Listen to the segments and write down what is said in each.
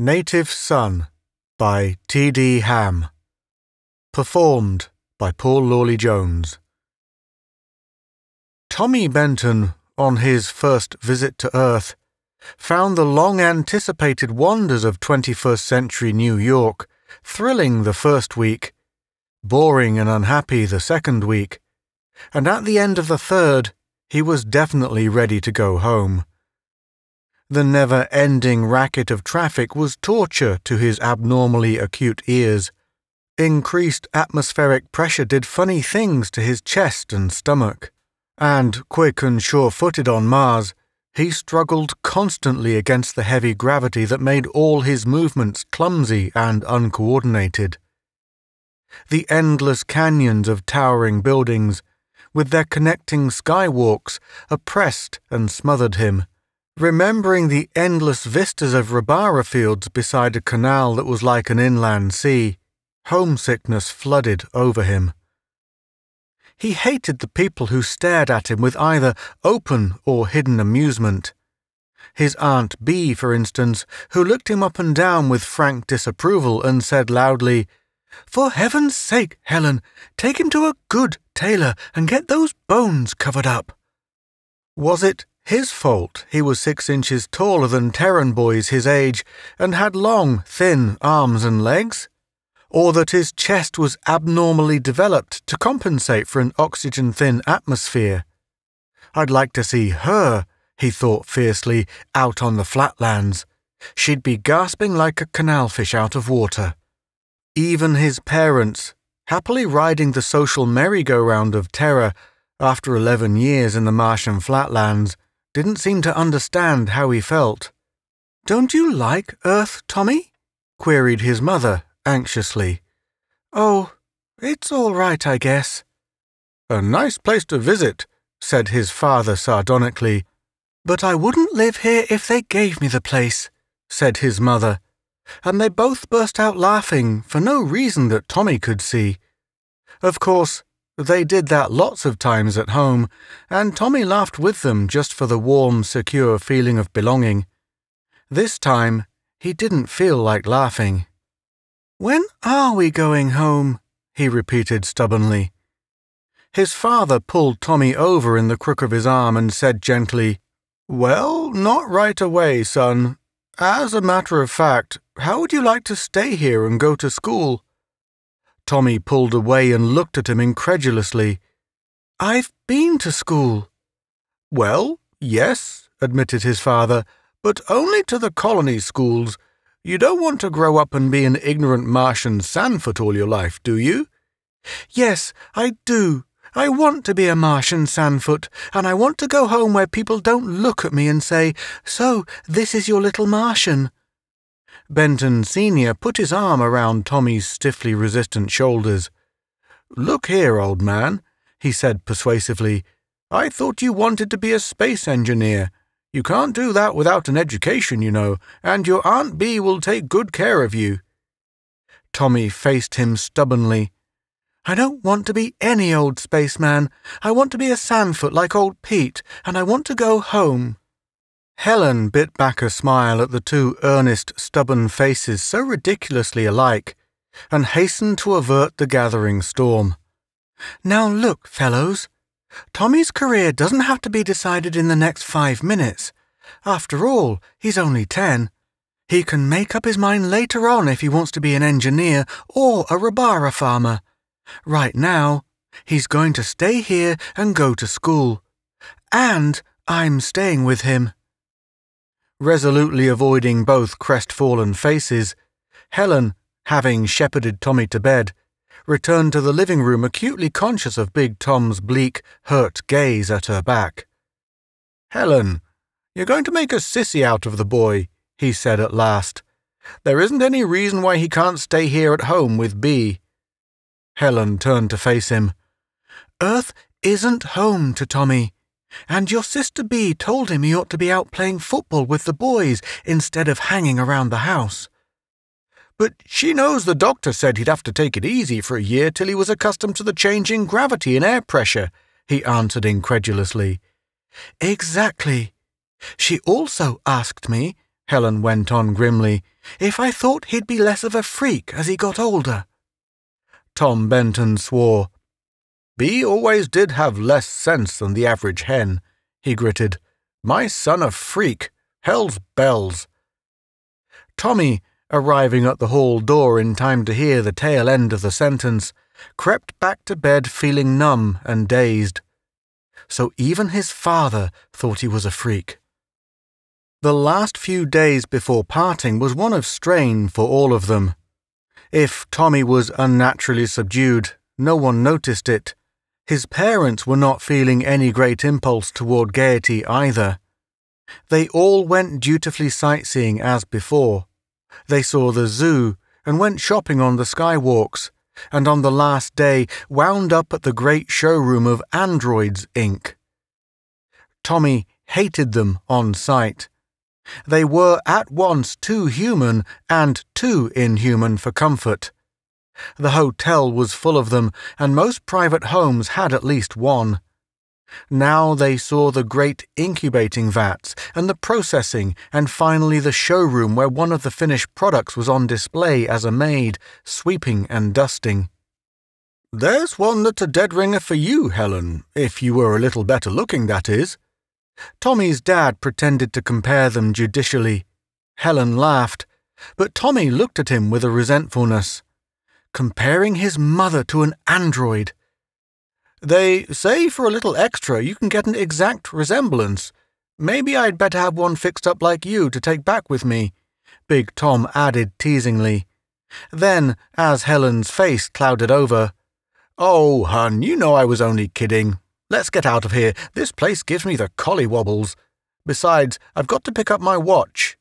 Native Son by T.D. Ham. Performed by Paul Lawley-Jones. Tommy Benton, on his first visit to Earth, found the long-anticipated wonders of 21st century New York thrilling the first week, boring and unhappy the second week, and at the end of the third, he was definitely ready to go home. The never-ending racket of traffic was torture to his abnormally acute ears. Increased atmospheric pressure did funny things to his chest and stomach, and, quick and sure-footed on Mars, he struggled constantly against the heavy gravity that made all his movements clumsy and uncoordinated. The endless canyons of towering buildings, with their connecting skywalks, oppressed and smothered him. Remembering the endless vistas of rabbara fields beside a canal that was like an inland sea, homesickness flooded over him. He hated the people who stared at him with either open or hidden amusement. His Aunt Bee, for instance, who looked him up and down with frank disapproval and said loudly, "For heaven's sake, Helen, take him to a good tailor and get those bones covered up." Was it his fault he was 6 inches taller than Terran boys his age and had long, thin arms and legs? Or that his chest was abnormally developed to compensate for an oxygen-thin atmosphere? I'd like to see her, he thought fiercely, out on the flatlands. She'd be gasping like a canal fish out of water. Even his parents, happily riding the social merry-go-round of terror after 11 years in the Martian flatlands, didn't seem to understand how he felt. "Don't you like Earth, Tommy?" queried his mother anxiously. "Oh, it's all right, I guess." "A nice place to visit," said his father sardonically. "But I wouldn't live here if they gave me the place," said his mother, and they both burst out laughing for no reason that Tommy could see. Of course, they did that lots of times at home, and Tommy laughed with them just for the warm, secure feeling of belonging. This time, he didn't feel like laughing. "When are we going home?" he repeated stubbornly. His father pulled Tommy over in the crook of his arm and said gently, "Well, not right away, son. As a matter of fact, how would you like to stay here and go to school?" Tommy pulled away and looked at him incredulously. "I've been to school." "Well, yes," admitted his father, "but only to the colony schools. You don't want to grow up and be an ignorant Martian sandfoot all your life, do you?" "Yes, I do. I want to be a Martian sandfoot, and I want to go home where people don't look at me and say, 'So, this is your little Martian.'" Benton Sr. put his arm around Tommy's stiffly resistant shoulders. "Look here, old man," he said persuasively. "I thought you wanted to be a space engineer. You can't do that without an education, you know, and your Aunt Bee will take good care of you." Tommy faced him stubbornly. "I don't want to be any old spaceman. I want to be a sandfoot like old Pete, and I want to go home." Helen bit back a smile at the two earnest, stubborn faces so ridiculously alike, and hastened to avert the gathering storm. "Now look, fellows. Tommy's career doesn't have to be decided in the next 5 minutes. After all, he's only 10. He can make up his mind later on if he wants to be an engineer or a rabbara farmer. Right now, he's going to stay here and go to school. And I'm staying with him." Resolutely avoiding both crestfallen faces, Helen, having shepherded Tommy to bed, returned to the living room acutely conscious of Big Tom's bleak, hurt gaze at her back. "Helen, you're going to make a sissy out of the boy," he said at last. "There isn't any reason why he can't stay here at home with Bee." Helen turned to face him. "Earth isn't home to Tommy. And your sister Bee told him he ought to be out playing football with the boys instead of hanging around the house." "But she knows the doctor said he'd have to take it easy for a year till he was accustomed to the changing gravity and air pressure," he answered incredulously. "Exactly. She also asked me," Helen went on grimly, "if I thought he'd be less of a freak as he got older." Tom Benton swore. "Bea always did have less sense than the average hen," he gritted. "My son a freak. Hell's bells." Tommy, arriving at the hall door in time to hear the tail end of the sentence, crept back to bed feeling numb and dazed. So even his father thought he was a freak. The last few days before parting was one of strain for all of them. If Tommy was unnaturally subdued, no one noticed it. His parents were not feeling any great impulse toward gaiety either. They all went dutifully sightseeing as before. They saw the zoo and went shopping on the skywalks, and on the last day wound up at the great showroom of Androids, Inc. Tommy hated them on sight. They were at once too human and too inhuman for comfort. The hotel was full of them, and most private homes had at least one. Now they saw the great incubating vats and the processing, and finally the showroom where one of the finished products was on display as a maid, sweeping and dusting. "There's one that's a dead ringer for you, Helen, if you were a little better looking, that is." Tommy's dad pretended to compare them judicially. Helen laughed, but Tommy looked at him with a resentfulness. Comparing his mother to an android. "They say for a little extra you can get an exact resemblance. Maybe I'd better have one fixed up like you to take back with me," Big Tom added teasingly. Then, as Helen's face clouded over, "Oh, hun, you know I was only kidding. Let's get out of here. This place gives me the collywobbles. Besides, I've got to pick up my watch."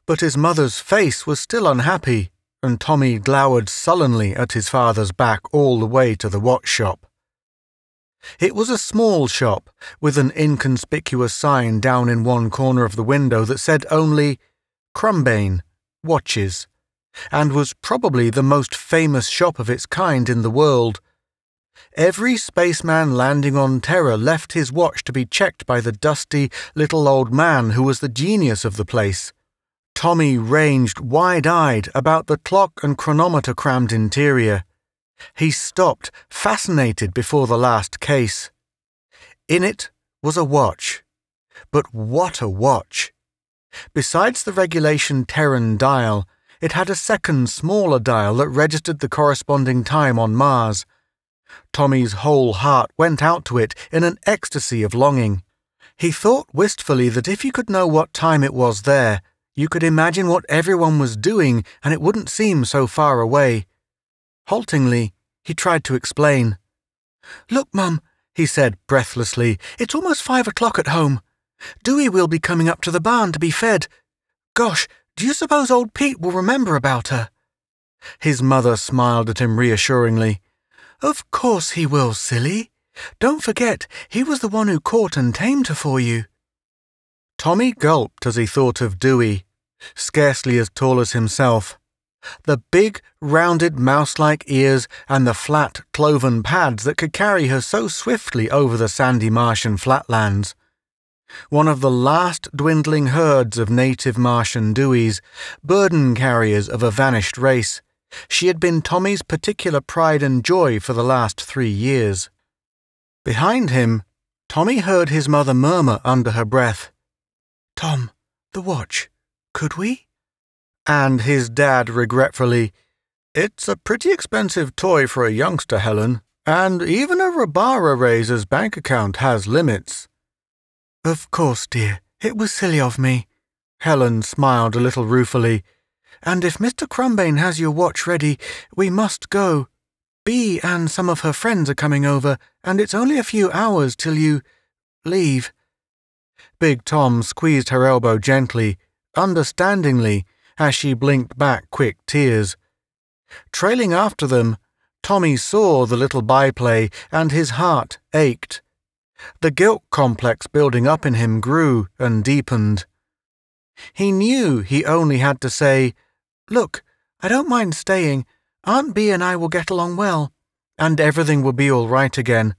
But his mother's face was still unhappy, and Tommy glowered sullenly at his father's back all the way to the watch shop. It was a small shop, with an inconspicuous sign down in one corner of the window that said only Crumbane, Watches, and was probably the most famous shop of its kind in the world. Every spaceman landing on Terra left his watch to be checked by the dusty little old man who was the genius of the place. Tommy ranged wide-eyed about the clock and chronometer-crammed interior. He stopped, fascinated, before the last case. In it was a watch. But what a watch! Besides the regulation Terran dial, it had a second, smaller dial that registered the corresponding time on Mars. Tommy's whole heart went out to it in an ecstasy of longing. He thought wistfully that if you could know what time it was there, you could imagine what everyone was doing and it wouldn't seem so far away. Haltingly, he tried to explain. "Look, Mum," he said breathlessly, "it's almost 5 o'clock at home. Dewey will be coming up to the barn to be fed. Gosh, do you suppose old Pete will remember about her?" His mother smiled at him reassuringly. "Of course he will, silly. Don't forget, he was the one who caught and tamed her for you." Tommy gulped as he thought of Dewey, scarcely as tall as himself. The big, rounded mouse-like ears and the flat, cloven pads that could carry her so swiftly over the sandy Martian flatlands. One of the last dwindling herds of native Martian Deweys, burden carriers of a vanished race. She had been Tommy's particular pride and joy for the last 3 years. Behind him, Tommy heard his mother murmur under her breath, "Tom, the watch. Could we?" And his dad regretfully, "It's a pretty expensive toy for a youngster, Helen, and even a Rabara raiser's bank account has limits." "Of course, dear. It was silly of me." Helen smiled a little ruefully. "And if Mr. Crumbane has your watch ready, we must go. Bea and some of her friends are coming over, and it's only a few hours till you leave." Big Tom squeezed her elbow gently, understandingly, as she blinked back quick tears. Trailing after them, Tommy saw the little byplay, and his heart ached. The guilt complex building up in him grew and deepened. He knew he only had to say, "Look, I don't mind staying. Aunt Bea and I will get along well," and everything will be all right again.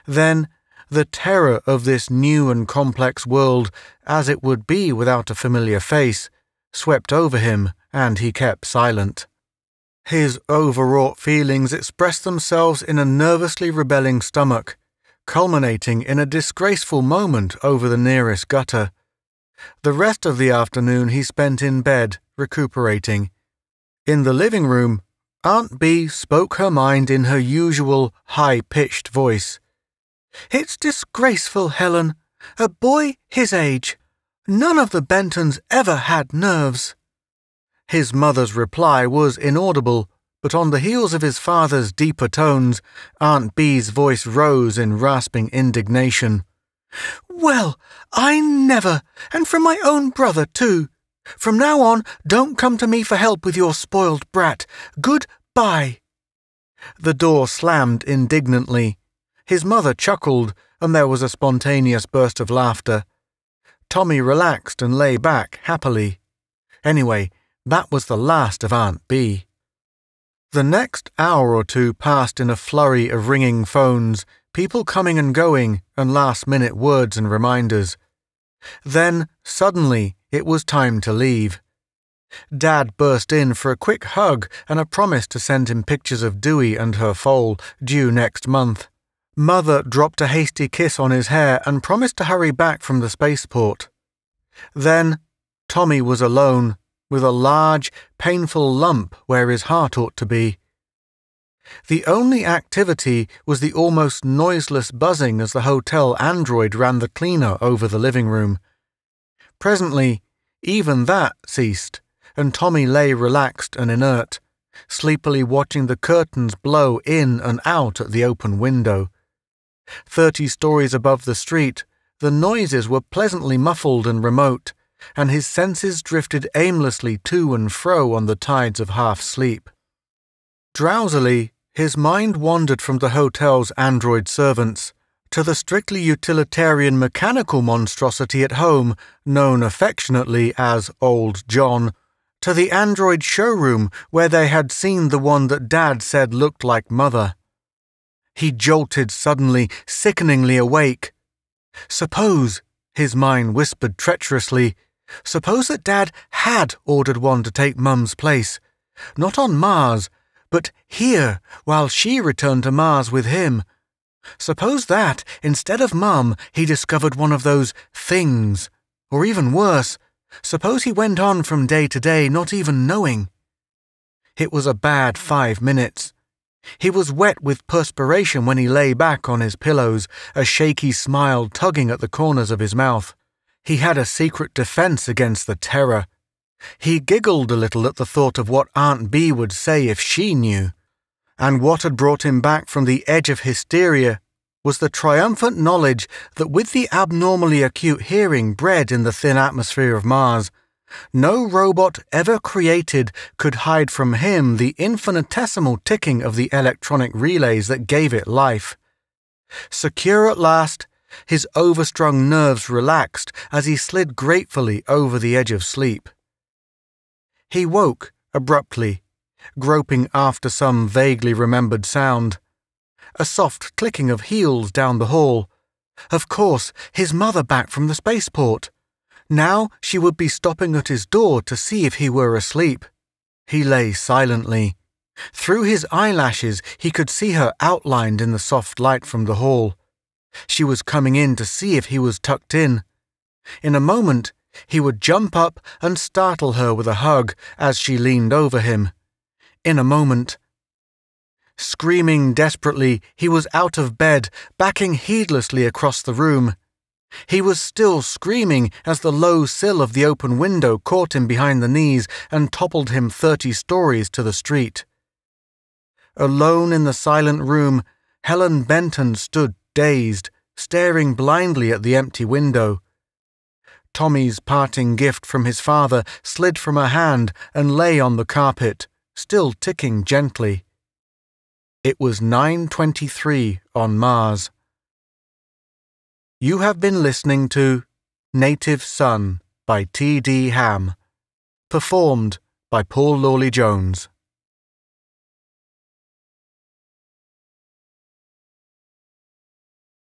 Then, The terror of this new and complex world, as it would be without a familiar face, swept over him, and he kept silent. His overwrought feelings expressed themselves in a nervously rebelling stomach, culminating in a disgraceful moment over the nearest gutter. The rest of the afternoon he spent in bed, recuperating. In the living room, Aunt Bee spoke her mind in her usual high-pitched voice. "It's disgraceful, Helen. A boy his age. None of the Bentons ever had nerves." His mother's reply was inaudible, but on the heels of his father's deeper tones, Aunt Bee's voice rose in rasping indignation. "Well, I never, and from my own brother, too. From now on, don't come to me for help with your spoiled brat. Goodbye." The door slammed indignantly. His mother chuckled, and there was a spontaneous burst of laughter. Tommy relaxed and lay back happily. Anyway, that was the last of Aunt Bee. The next hour or two passed in a flurry of ringing phones, people coming and going, and last-minute words and reminders. Then, suddenly, it was time to leave. Dad burst in for a quick hug and a promise to send him pictures of Dewey and her foal, due next month. Mother dropped a hasty kiss on his hair and promised to hurry back from the spaceport. Then, Tommy was alone, with a large, painful lump where his heart ought to be. The only activity was the almost noiseless buzzing as the hotel android ran the cleaner over the living room. Presently, even that ceased, and Tommy lay relaxed and inert, sleepily watching the curtains blow in and out at the open window. 30 stories above the street, the noises were pleasantly muffled and remote, and his senses drifted aimlessly to and fro on the tides of half-sleep. Drowsily, his mind wandered from the hotel's android servants to the strictly utilitarian mechanical monstrosity at home, known affectionately as Old John, to the android showroom where they had seen the one that Dad said looked like Mother. He jolted suddenly, sickeningly awake. Suppose, his mind whispered treacherously, suppose that Dad had ordered one to take Mum's place, not on Mars, but here, while she returned to Mars with him. Suppose that, instead of Mum, he discovered one of those things, or even worse, suppose he went on from day to day not even knowing. It was a bad 5 minutes. He was wet with perspiration when he lay back on his pillows, a shaky smile tugging at the corners of his mouth. He had a secret defense against the terror. He giggled a little at the thought of what Aunt Bee would say if she knew. And what had brought him back from the edge of hysteria was the triumphant knowledge that with the abnormally acute hearing bred in the thin atmosphere of Mars, no robot ever created could hide from him the infinitesimal ticking of the electronic relays that gave it life. Secure at last, his overstrung nerves relaxed as he slid gratefully over the edge of sleep. He woke abruptly, groping after some vaguely remembered sound. A soft clicking of heels down the hall. Of course, his mother back from the spaceport. Now she would be stopping at his door to see if he were asleep. He lay silently. Through his eyelashes he could see her outlined in the soft light from the hall. She was coming in to see if he was tucked in. In a moment, he would jump up and startle her with a hug as she leaned over him. In a moment. Screaming desperately, he was out of bed, backing heedlessly across the room. He was still screaming as the low sill of the open window caught him behind the knees and toppled him 30 stories to the street. Alone in the silent room, Helen Benton stood dazed, staring blindly at the empty window. Tommy's parting gift from his father slid from her hand and lay on the carpet, still ticking gently. It was 9:23 on Mars. You have been listening to Native Son by T.D. Ham, performed by Paul Lawley Jones.